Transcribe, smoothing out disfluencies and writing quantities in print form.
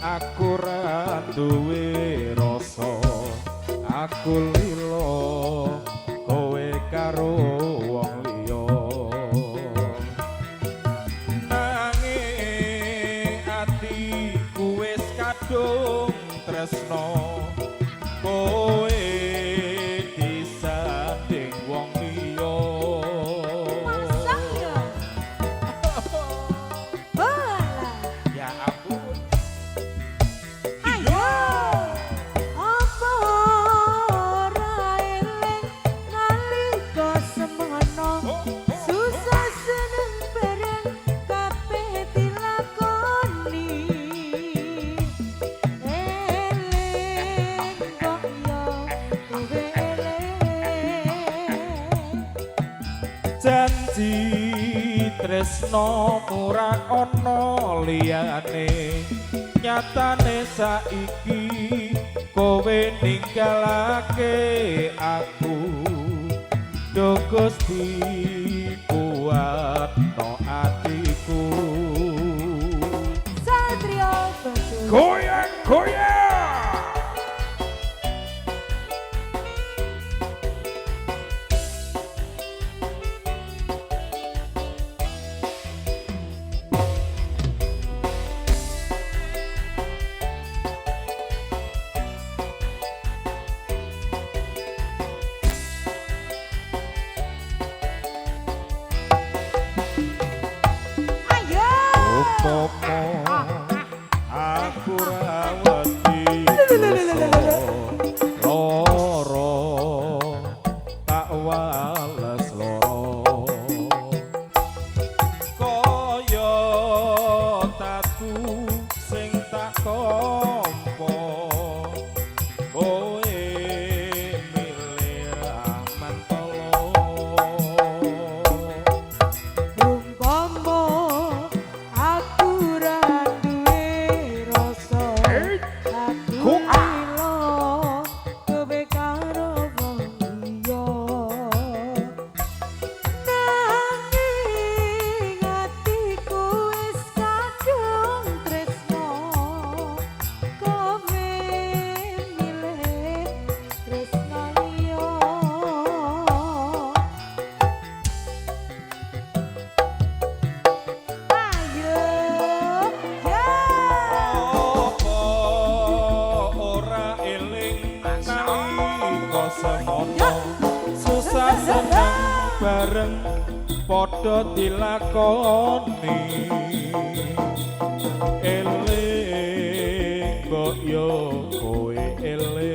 aku ra duwe rasa aku lilo kowe karo wong liya nanging atiku wis kadung tresno kowe disanding wong liya Masa ya? Bola. ya ampun Ayo. Apa ora eling nalika semono susah seneng bareng kabeh dilakoni eling kok yo kowe eling janji tresno ora ana liyane nyatane saiki kowe ninggalake aku do Gusti kuatno atiku Satrio Basul goyang goyang Ayo. Upomo aku rawati loro tak wales loro kaya tatu sing tak tampa kowe milih mantolo Umpama aku ra duwe rasa aku lilo kowe karo wong liya nanging atiku wis kadung tresno kowe milih tresno liya Ayo, ya. Apa ora eling nalika semono susah seneng bareng padha dilakoni eling mbok yo kowe eling